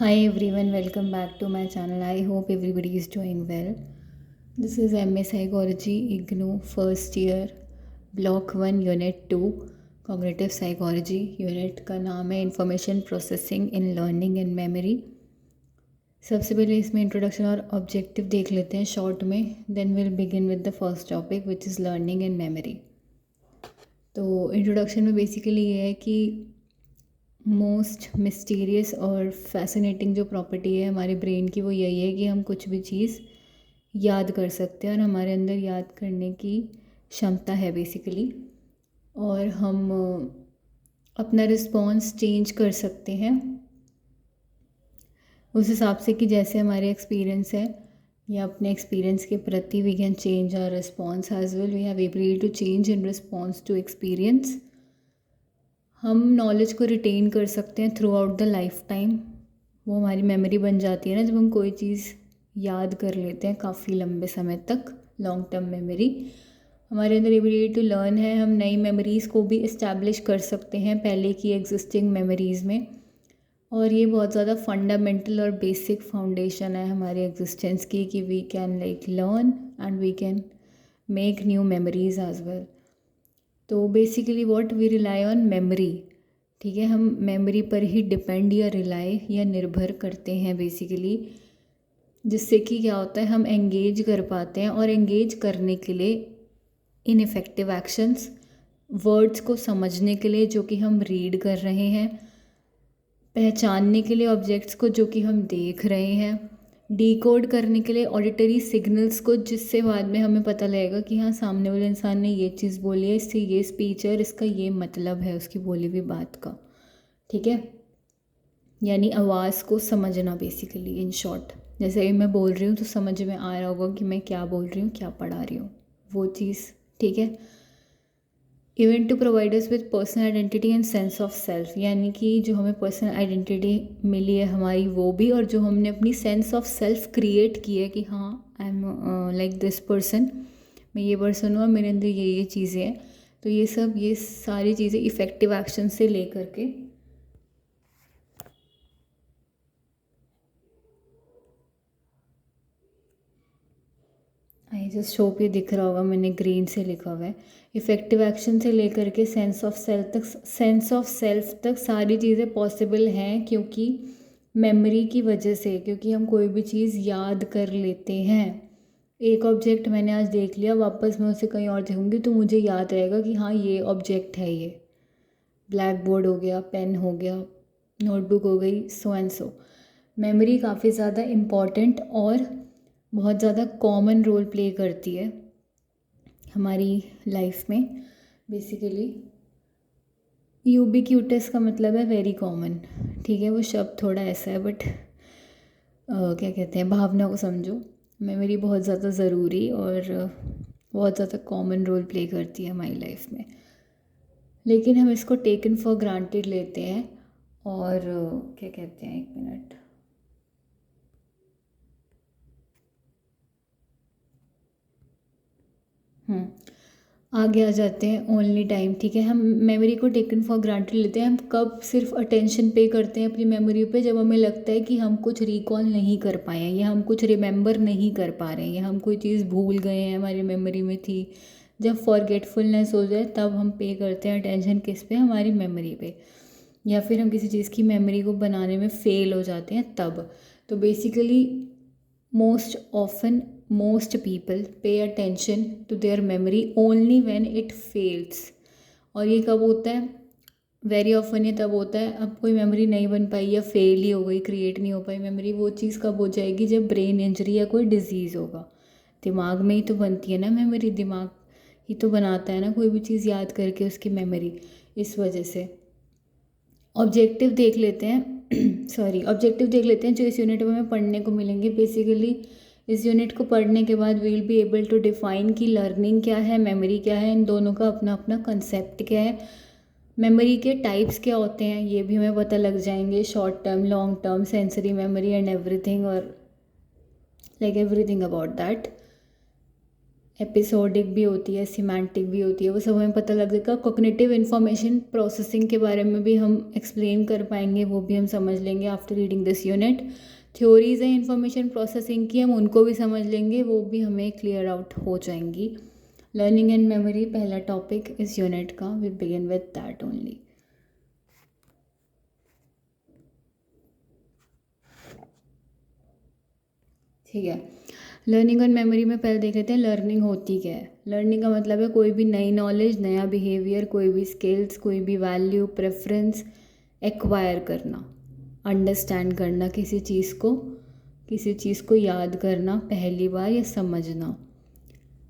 Hi everyone, welcome back to my channel. I hope everybody is doing well. This is MA Psychology IGNOU first year Block 1 Unit 2 Cognitive Psychology. Unit का नाम है information processing in learning and memory. सबसे पहले इसमें introduction और objective देख लेते हैं शॉर्ट में, then will begin with the first topic which is learning and memory. तो इंट्रोडक्शन में बेसिकली ये है कि मोस्ट मिस्टीरियस और फैसिनेटिंग जो प्रॉपर्टी है हमारे ब्रेन की वो यही है कि हम कुछ भी चीज़ याद कर सकते हैं और हमारे अंदर याद करने की क्षमता है बेसिकली। और हम अपना रिस्पॉन्स चेंज कर सकते हैं उस हिसाब से कि जैसे हमारे एक्सपीरियंस है या अपने एक्सपीरियंस के प्रति we can change our response as well. We have ability to change in response to experience. हम नॉलेज को रिटेन कर सकते हैं throughout the lifetime. वो हमारी मेमोरी बन जाती है ना जब हम कोई चीज़ याद कर लेते हैं काफ़ी लंबे समय तक। लॉन्ग टर्म मेमोरी हमारे अंदर एबिलिटी टू लर्न है। हम नई मेमोरीज़ को भी इस्टेब्लिश कर सकते हैं पहले की एग्जिस्टिंग मेमोरीज़ में, और ये बहुत ज़्यादा फंडामेंटल और बेसिक फाउंडेशन है हमारे एग्जिस्टेंस की कि we can learn and we can make new memories as well. तो basically what we rely on memory, ठीक है, हम मेमोरी पर ही डिपेंड या रिलाई या निर्भर करते हैं बेसिकली, जिससे कि क्या होता है हम एंगेज कर पाते हैं। और एंगेज करने के लिए इनफेक्टिव एक्शंस, वर्ड्स को समझने के लिए जो कि हम रीड कर रहे हैं, पहचानने के लिए ऑब्जेक्ट्स को जो कि हम देख रहे हैं, डिकोड करने के लिए ऑडिटरी सिग्नल्स को जिससे बाद में हमें पता लगेगा कि हाँ सामने वाले इंसान ने ये चीज़ बोली है, इससे ये स्पीच है और इसका ये मतलब है उसकी बोली हुई बात का, ठीक है। यानी आवाज़ को समझना बेसिकली इन शॉर्ट। जैसे अभी मैं बोल रही हूँ तो समझ में आ रहा होगा कि मैं क्या बोल रही हूँ, क्या पढ़ा रही हूँ, वो चीज़, ठीक है। Even to provide us with personal identity and sense of self, यानी कि जो हमें पर्सनल आइडेंटिटी मिली है हमारी वो भी, और जो हमने अपनी सेंस ऑफ सेल्फ क्रिएट की है कि हाँ I am like this person, मैं ये पर्सन हूँ और मेरे अंदर ये चीज़ें हैं। तो ये सब, ये सारी चीज़ें इफ़ेक्टिव एक्शन से ले करके आई जस्ट होप ये दिख रहा होगा, मैंने ग्रीन से लिखा हुआ है। इफ़ेक्टिव एक्शन से लेकर के सेंस ऑफ सेल्फ तक सारी चीज़ें पॉसिबल हैं क्योंकि मेमोरी की वजह से, क्योंकि हम कोई भी चीज़ याद कर लेते हैं। एक ऑब्जेक्ट मैंने आज देख लिया, वापस मैं उसे कहीं और देखूँगी तो मुझे याद रहेगा कि हाँ ये ऑब्जेक्ट है, ये ब्लैक बोर्ड हो गया, पेन हो गया, नोटबुक हो गई, सो एंड सो। मेमोरी काफ़ी ज़्यादा इम्पॉर्टेंट और बहुत ज़्यादा कॉमन रोल प्ले करती है हमारी लाइफ में बेसिकली। यूबिक्यूटस का मतलब है वेरी कॉमन, ठीक है, वो शब्द थोड़ा ऐसा है बट क्या कहते हैं, भावना को समझो। मेमोरी बहुत ज़्यादा ज़रूरी और बहुत ज़्यादा कॉमन रोल प्ले करती है हमारी लाइफ में, लेकिन हम इसको टेकन फॉर ग्रांटेड लेते हैं। और क्या कहते हैं, एक मिनट, आगे आ जाते हैं ओनली टाइम, ठीक है। हम मेमोरी को टेकन फॉर ग्रांटेड लेते हैं। हम कब सिर्फ अटेंशन पे करते हैं अपनी मेमोरी पे, जब हमें लगता है कि हम कुछ रिकॉल नहीं कर पाए हैं या हम कुछ रिमेंबर नहीं कर पा रहे हैं या हम कोई चीज़ भूल गए हैं, हमारी मेमोरी में थी। जब फॉरगेटफुलनेस हो जाए तब हम पे करते हैं अटेंशन किस पे, हमारी मेमोरी पे। या फिर हम किसी चीज़ की मेमोरी को बनाने में फ़ेल हो जाते हैं तब। तो basically most often most people pay attention to their memory only when it fails। और ये कब होता है, वेरी ऑफन ये तब होता है, अब कोई मेमोरी नहीं बन पाई या फेल ही हो गई, क्रिएट नहीं हो पाई मेमोरी, वो चीज़ कब हो जाएगी, जब ब्रेन इंजरी या कोई डिजीज़ होगा। दिमाग में ही तो बनती है ना मेमोरी, दिमाग ही तो बनाता है ना कोई भी चीज़ याद करके उसकी मेमोरी। इस वजह से ऑब्जेक्टिव देख लेते हैं ऑब्जेक्टिव देख लेते हैं जो इस यूनिट में हमें पढ़ने को मिलेंगे। बेसिकली इस यूनिट को पढ़ने के बाद we will be able to define कि लर्निंग क्या है, मेमोरी क्या है, इन दोनों का अपना अपना कंसेप्ट क्या है, मेमोरी के टाइप्स क्या होते हैं ये भी हमें पता लग जाएंगे, short term, long term, sensory memory and everything, और like everything about that. Episodic भी होती है, सिमेंटिक भी होती है, वो सब हमें पता लग जाएगा। कॉग्निटिव इन्फॉर्मेशन प्रोसेसिंग के बारे में भी हम एक्सप्लेन कर पाएंगे, वो भी हम समझ लेंगे after reading this unit. Theories हैं इन्फॉर्मेशन प्रोसेसिंग की, हम उनको भी समझ लेंगे, वो भी हमें क्लियर आउट हो जाएंगी। लर्निंग एंड मेमोरी पहला टॉपिक इस यूनिट का, we begin with that only. ठीक है, लर्निंग और मेमोरी में पहले देख लेते हैं लर्निंग होती क्या है। लर्निंग का मतलब है कोई भी नई नॉलेज, नया बिहेवियर, कोई भी स्किल्स, कोई भी वैल्यू, प्रेफरेंस एक्वायर करना, अंडरस्टैंड करना किसी चीज़ को याद करना पहली बार या समझना,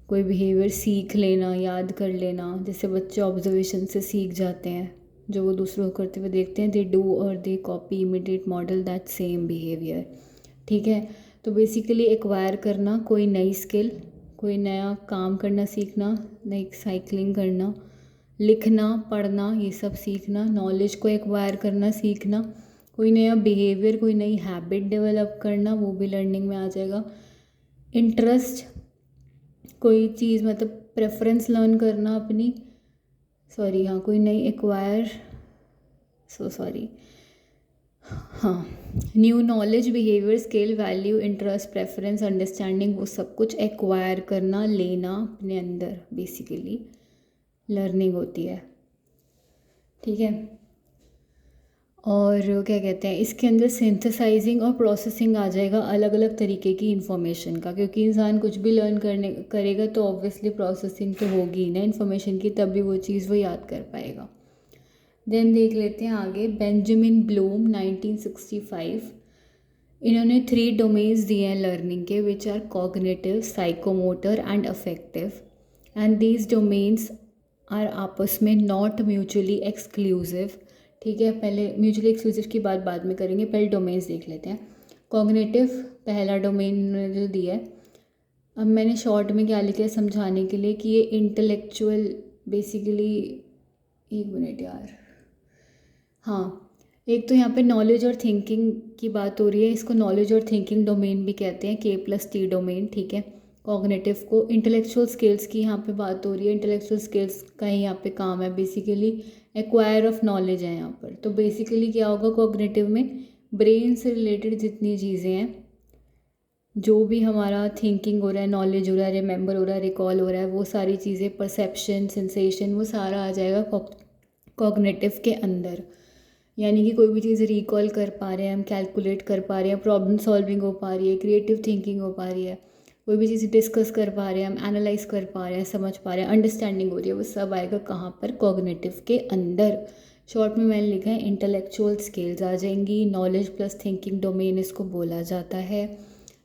कोई बिहेवियर सीख लेना, याद कर लेना। जैसे बच्चे ऑब्जर्वेशन से सीख जाते हैं, जो वो दूसरों को करते हुए देखते हैं, दे डू और they copy immediate model that same behaviour. ठीक है, तो बेसिकली एक्वायर करना कोई नई स्किल, कोई नया काम करना सीखना, नई साइकिलिंग करना, लिखना, पढ़ना, ये सब सीखना, नॉलेज को एक्वायर करना सीखना, कोई नया बिहेवियर, कोई नई हैबिट डेवलप करना, वो भी लर्निंग में आ जाएगा। इंटरेस्ट, कोई चीज़ मतलब प्रेफरेंस लर्न करना अपनी, कोई नई एक्वायर, हाँ, new knowledge, behaviour, skill, value, interest, preference, understanding, वो सब कुछ एक्वायर करना, लेना अपने अंदर, बेसिकली लर्निंग होती है। ठीक है, और क्या कहते हैं, इसके अंदर सिंथेसाइजिंग और प्रोसेसिंग आ जाएगा अलग अलग तरीके की इन्फॉर्मेशन का, क्योंकि इंसान कुछ भी लर्न करेगा तो ऑब्वियसली प्रोसेसिंग तो होगी ही ना इन्फॉर्मेशन की, तभी वो चीज़ वो याद कर पाएगा। देन देख लेते हैं आगे, बेंजामिन ब्लूम 1965, इन्होंने 3 डोमेन्स दिए हैं लर्निंग के, which are cognitive, psychomotor and affective, and these domains are आपस में नॉट म्यूचुअली एक्सक्लूसिव। ठीक है, पहले म्यूचुअली एक्सक्लूसिव की बात बाद में करेंगे, पहले डोमेन्स देख लेते हैं। कॉग्निटिव पहला डोमेन उन्होंने जो दिया है, अब मैंने शॉर्ट में क्या लिखा है समझाने के लिए कि ये इंटेलेक्चुअल, बेसिकली, एक मिनट यार, हाँ, एक तो यहाँ पे नॉलेज और थिंकिंग की बात हो रही है, इसको नॉलेज और थिंकिंग डोमेन भी कहते हैं, K+T डोमेन। ठीक है, कॉग्निटिव को। इंटेलेक्चुअल स्किल्स की यहाँ पे बात हो रही है, इंटेलेक्चुअल स्किल्स का ही यहाँ पे काम है, बेसिकली एक्वायर ऑफ नॉलेज है यहाँ पर। तो बेसिकली क्या होगा कॉग्निटिव में, ब्रेन से रिलेटेड जितनी चीज़ें हैं, जो भी हमारा थिंकिंग हो रहा है, नॉलेज हो रहा है, रिमेंबर हो रहा है, रिकॉल हो रहा है, वो सारी चीज़ें, परसेप्शन, सेंसेशन, वो सारा आ जाएगा कॉग्निटिव के अंदर। यानी कि कोई भी चीज़ रिकॉल कर पा रहे हैं हम, कैलकुलेट कर पा रहे हैं, प्रॉब्लम सॉल्विंग हो पा रही है, क्रिएटिव थिंकिंग हो पा रही है, कोई भी चीज़ डिस्कस कर पा रहे हैं हम, एनालाइज कर पा रहे हैं, समझ पा रहे हैं, अंडरस्टैंडिंग हो रही है, वो सब आएगा कहाँ पर, कॉग्निटिव के अंदर। शॉर्ट में मैंने लिखा है इंटेलेक्चुअल स्किल्स आ जाएंगी, नॉलेज प्लस थिंकिंग डोमेन इसको बोला जाता है।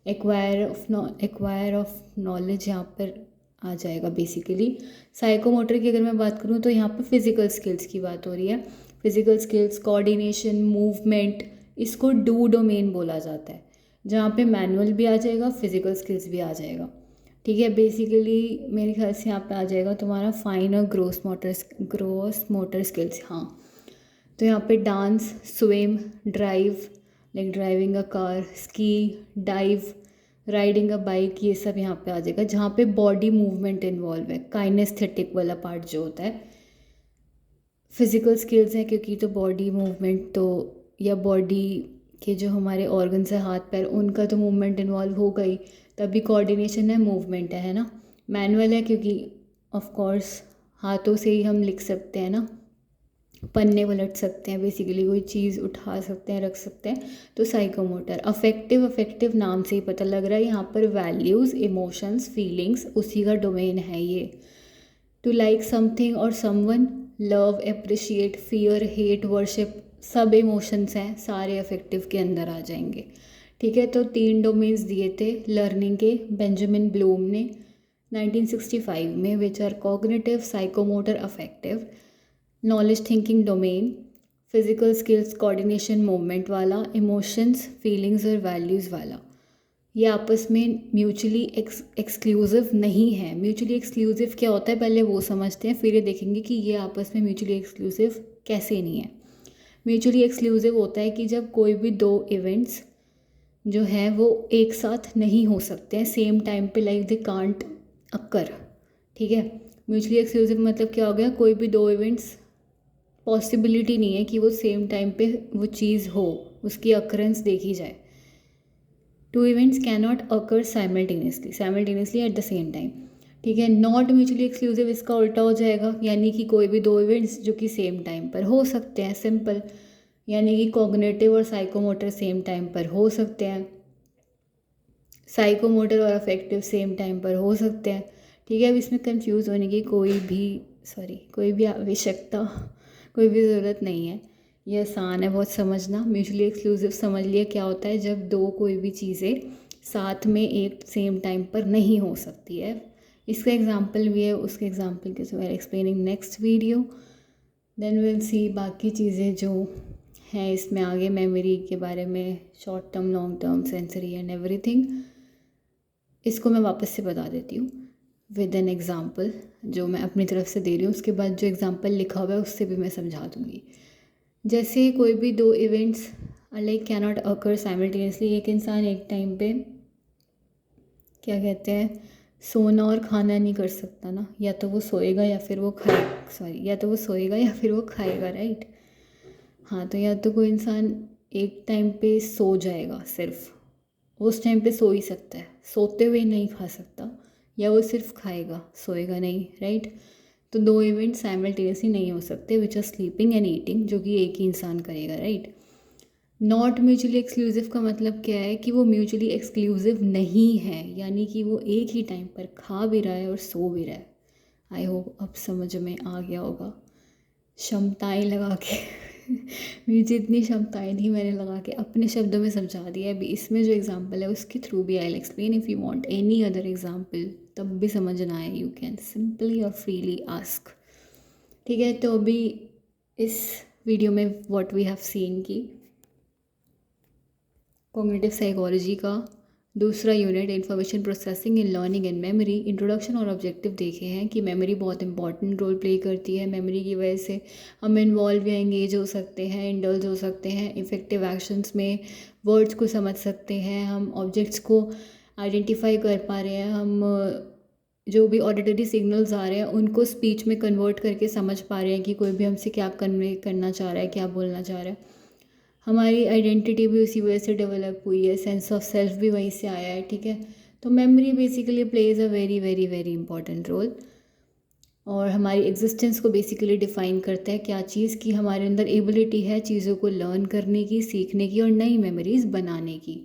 एक्वायर ऑफ नॉलेज यहाँ पर आ जाएगा बेसिकली। साइकोमोटर की अगर मैं बात करूँ तो यहाँ पर फिज़िकल स्किल्स की बात हो रही है। फिज़िकल स्किल्स, कोऑर्डिनेशन, मूवमेंट, इसको डू डोमेन बोला जाता है, जहाँ पे मैनुअल भी आ जाएगा, फिज़िकल स्किल्स भी आ जाएगा। ठीक है, बेसिकली मेरे ख्याल से यहाँ पे आ जाएगा तुम्हारा फाइन और ग्रोस मोटर स्किल्स। हाँ, तो यहाँ पे dance, swim, drive, like driving a car, ski, dive, riding a bike, ये सब यहाँ पे आ जाएगा, जहाँ पे बॉडी मूवमेंट इन्वॉल्व है, काइनेस्थेटिक वाला पार्ट जो होता है। फिज़िकल स्किल्स हैं क्योंकि तो बॉडी मूवमेंट तो, या बॉडी के जो हमारे ऑर्गन्स है, हाथ पैर, उनका तो मूवमेंट इन्वॉल्व हो गई, तभी कोऑर्डिनेशन है, मूवमेंट है ना। मैनुअल है क्योंकि ऑफ कोर्स हाथों से ही हम लिख सकते हैं ना, पन्ने पलट सकते हैं, बेसिकली कोई चीज़ उठा सकते हैं, रख सकते हैं, तो साइकोमोटर। अफेक्टिव नाम से ही पता लग रहा है, यहाँ पर वैल्यूज़, इमोशंस, फीलिंग्स, उसी का डोमेन है ये। टू लाइक समथिंग और someone, love, appreciate, fear, hate, worship, सब इमोशंस हैं, सारे अफेक्टिव के अंदर आ जाएंगे। ठीक है, तो 3 डोमेन्स दिए थे लर्निंग के बेंजामिन ब्लूम ने 1965 में, which are cognitive, psychomotor, affective, knowledge thinking domain, physical skills, coordination, movement वाला, इमोशंस, फीलिंग्स और वैल्यूज़ वाला। ये आपस में म्यूचुअली एक्सक्लूसिव नहीं है। म्यूचुअली एक्सक्लूसिव क्या होता है पहले वो समझते हैं, फिर ये देखेंगे कि ये आपस में म्यूचुअली एक्सक्लूसिव कैसे नहीं है। म्यूचुअली एक्सक्लूसिव होता है कि जब कोई भी 2 इवेंट्स जो हैं वो एक साथ नहीं हो सकते हैं सेम टाइम पे, लाइक दे कांट अक्कर, ठीक है। म्यूचुअली एक्सक्लूसिव मतलब क्या हो गया, कोई भी दो इवेंट्स पॉसिबिलिटी नहीं है कि वो सेम टाइम पे वो चीज़ हो, उसकी अकरेंस देखी जाए। Two events can not occur simultaneously at the same time, ठीक है। नॉट म्यूचुअली एक्सक्लूसिव इसका उल्टा हो जाएगा, यानी कि कोई भी दो इवेंट्स जो कि सेम टाइम पर हो सकते हैं, सिंपल। यानी कि कॉग्निटिव और साइकोमोटर सेम टाइम पर हो सकते हैं, साइकोमोटर और अफेक्टिव सेम टाइम पर हो सकते हैं, ठीक है। अब इसमें कंफ्यूज होने की कोई भी आवश्यकता, कोई भी ज़रूरत नहीं है। ये आसान है बहुत समझना। म्यूचुअली एक्सक्लूसिव समझ लिया क्या होता है, जब दो कोई भी चीज़ें साथ में एक सेम टाइम पर नहीं हो सकती है। इसका एग्जांपल भी है, उसके एग्जांपल के we are explaining next video, then will see बाकी चीज़ें जो हैं इसमें आगे, मेमोरी के बारे में, short term, long term, sensory and everything. इसको मैं वापस से बता देती हूँ विद एन एग्ज़ाम्पल जो मैं अपनी तरफ से दे रही हूँ, उसके बाद जो एग्ज़ाम्पल लिखा हुआ है उससे भी मैं समझा दूँगी। जैसे कोई भी दो events like can not occur simultaneously, एक इंसान एक टाइम पे क्या कहते हैं, सोना और खाना नहीं कर सकता ना, या तो वो सोएगा या फिर वो खाएगा, राइट। हाँ, तो या तो कोई इंसान एक टाइम पे सो जाएगा, सिर्फ उस टाइम पे सो ही सकता है, सोते हुए नहीं खा सकता, या वो सिर्फ खाएगा, सोएगा नहीं, राइट। तो दो इवेंट साइमल्टेनियसली नहीं हो सकते, which are sleeping and eating, जो कि एक ही इंसान करेगा, राइट। नॉट म्यूचुअली एक्सक्लूसिव का मतलब क्या है कि वो म्यूचुअली एक्सक्लूसिव नहीं है, यानी कि वो एक ही टाइम पर खा भी रहा है और सो भी रहा है। आई होप अब समझ में आ गया होगा, क्षमताएं लगा के मुझे इतनी क्षमताएं थी, मैंने लगा के अपने शब्दों में समझा दिया। अभी इसमें जो एग्जांपल है उसके थ्रू भी I will explain. If you want any other example तब भी समझ ना आए, यू कैन सिंपली और फ्रीली आस्क, ठीक है। तो अभी इस वीडियो में व्हाट वी हैव सीन की कॉग्निटिव साइकोलॉजी का दूसरा unit, information processing in learning and memory, introduction और ऑब्जेक्टिव देखे हैं कि मेमोरी बहुत इंपॉर्टेंट रोल प्ले करती है। मेमोरी की वजह से हम इन्वॉल्व या एंगेज हो सकते हैं, इंडल्ज हो सकते हैं इफ़ेक्टिव एक्शंस में, वर्ड्स को समझ सकते हैं, हम ऑब्जेक्ट्स को आइडेंटिफाई कर पा रहे हैं, हम जो भी ऑडिटरी सिग्नल्स आ रहे हैं उनको स्पीच में कन्वर्ट करके समझ पा रहे हैं कि कोई भी हमसे क्या कन्वे करना चाह रहा है, क्या बोलना चाह रहा है। हमारी आइडेंटिटी भी उसी वजह से डेवलप हुई है, सेंस ऑफ सेल्फ भी वहीं से आया है, ठीक है। तो memory basically plays a very very very important role, और हमारी एग्जिस्टेंस को बेसिकली डिफ़ाइन करता है। क्या चीज़ की हमारे अंदर एबिलिटी है चीज़ों को लर्न करने की, सीखने की और नई मेमोरीज़ बनाने की।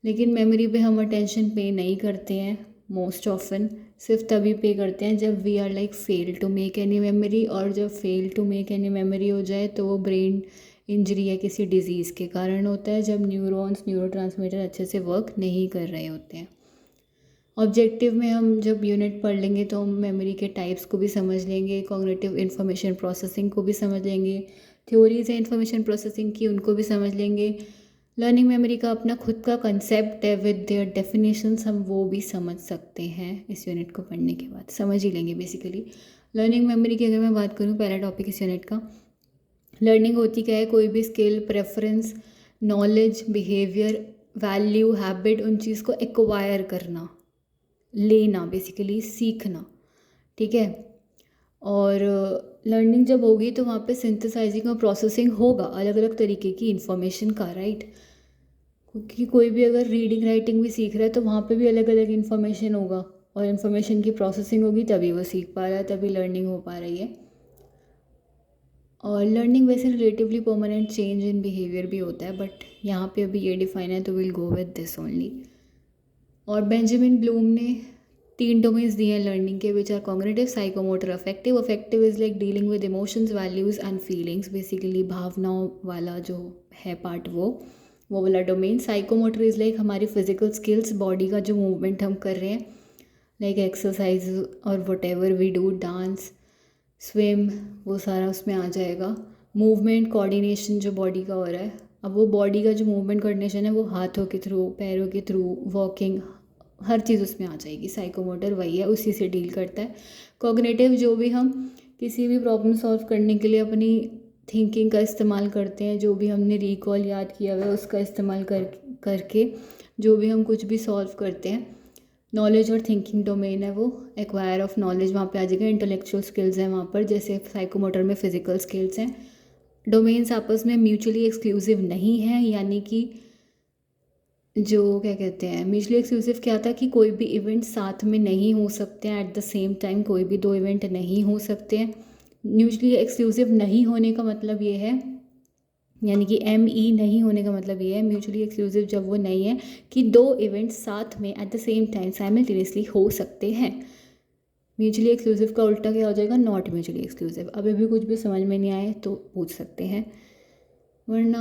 लेकिन मेमोरी पे हम अटेंशन पे नहीं करते हैं मोस्ट ऑफन, सिर्फ तभी पे करते हैं जब we are like fail to make any memory, और जब fail to make any memory हो जाए तो वो ब्रेन इंजरी या किसी डिज़ीज़ के कारण होता है, जब न्यूरोट्रांसमीटर अच्छे से वर्क नहीं कर रहे होते हैं। ऑब्जेक्टिव में हम जब यूनिट पढ़ लेंगे तो हम मेमोरी के टाइप्स को भी समझ लेंगे, कॉग्निटिव इन्फॉर्मेशन प्रोसेसिंग को भी समझ लेंगे, थ्योरीज है इन्फॉर्मेशन प्रोसेसिंग की उनको भी समझ लेंगे। लर्निंग मेमोरी का अपना खुद का कंसेप्ट है विद देयर डेफिनेशंस, हम वो भी समझ सकते हैं इस यूनिट को पढ़ने के बाद, समझ ही लेंगे बेसिकली। लर्निंग मेमोरी की अगर मैं बात करूँ, पहला टॉपिक इस यूनिट का, लर्निंग होती क्या है, कोई भी skill, preference, knowledge, behaviour, value, habit, उन चीज़ को एक्वायर करना, लेना, बेसिकली सीखना, ठीक है। और लर्निंग जब होगी तो वहाँ पे सिंथेसाइजिंग और प्रोसेसिंग होगा अलग अलग तरीके की इन्फॉर्मेशन का, राइट। क्योंकि कोई भी अगर रीडिंग राइटिंग भी सीख रहा है तो वहाँ पे भी अलग अलग इन्फॉर्मेशन होगा, और इन्फॉर्मेशन की प्रोसेसिंग होगी तभी वो सीख पा रहा है, तभी लर्निंग हो पा रही है। और लर्निंग वैसे relatively permanent change in behaviour भी होता है, बट यहाँ पे अभी ये डिफाइन है तो will go with this only. और बेंजामिन ब्लूम ने 3 डोमेन्स दिए हैं लर्निंग के, which are cognitive, psychomotor, affective. Affective is like dealing with emotions, values and feelings, basically भावनाओं वाला जो है पार्ट, वो वाला डोमेन। साइकोमोटर इज़ लाइक हमारी फिजिकल स्किल्स, बॉडी का जो मूवमेंट हम कर रहे हैं, लाइक एक्सरसाइज और whatever we do, dance, swim, वो सारा उसमें आ जाएगा। मूवमेंट, कोऑर्डिनेशन जो बॉडी का हो रहा है, अब वो बॉडी का जो मूवमेंट कोऑर्डिनेशन है वो हाथों के थ्रू, पैरों के थ्रू, वॉकिंग, हर चीज़ उसमें आ जाएगी। साइकोमोटर वही है, उसी से डील करता है। कॉग्निटिव, जो भी हम किसी भी प्रॉब्लम सॉल्व करने के लिए अपनी थिंकिंग का इस्तेमाल करते हैं, जो भी हमने रिकॉल याद किया हुआ है उसका इस्तेमाल करके जो भी हम कुछ भी सॉल्व करते हैं, नॉलेज और थिंकिंग डोमेन है वो, एक्वायर ऑफ नॉलेज वहाँ पे आ जाएगा, इंटेलेक्चुअल स्किल्स हैं वहाँ पर, जैसे साइकोमोटर में फिजिकल स्किल्स हैं। डोमेन्स आपस में म्यूचुअली एक्सक्लूसिव नहीं है, यानी कि जो क्या कहते हैं म्यूचुअली एक्सक्लूसिव क्या था कि कोई भी इवेंट साथ में नहीं हो सकते हैं एट द सेम टाइम, कोई भी दो इवेंट नहीं हो सकते हैं। म्यूचुअली एक्सक्लूसिव नहीं होने का मतलब ये है, यानी कि ME नहीं होने का मतलब ये है म्यूचुअली एक्सक्लूसिव जब वो नहीं है कि दो इवेंट्स साथ में eight the same time simultaneously हो सकते हैं। म्यूचुअली एक्सक्लूसिव का उल्टा क्या हो जाएगा, नॉट म्यूचुअली एक्सक्लूसिव। अभी भी कुछ भी समझ में नहीं आए तो पूछ सकते हैं, वरना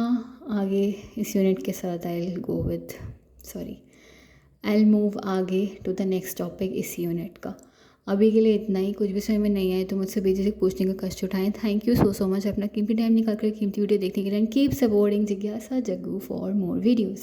आगे इस यूनिट के साथ आई मूव आगे टू द नेक्स्ट टॉपिक इस यूनिट का। अभी के लिए इतना ही, कुछ भी समझ में नहीं आए तो मुझसे बेझिझक पूछने का कष्ट उठाएं। थैंक यू सो मच अपना कीमती टाइम निकाल कर कीमती वीडियो देखने के लिए। कीप सपोर्टिंग जिज्ञासा जग्गू फॉर मोर वीडियोज़।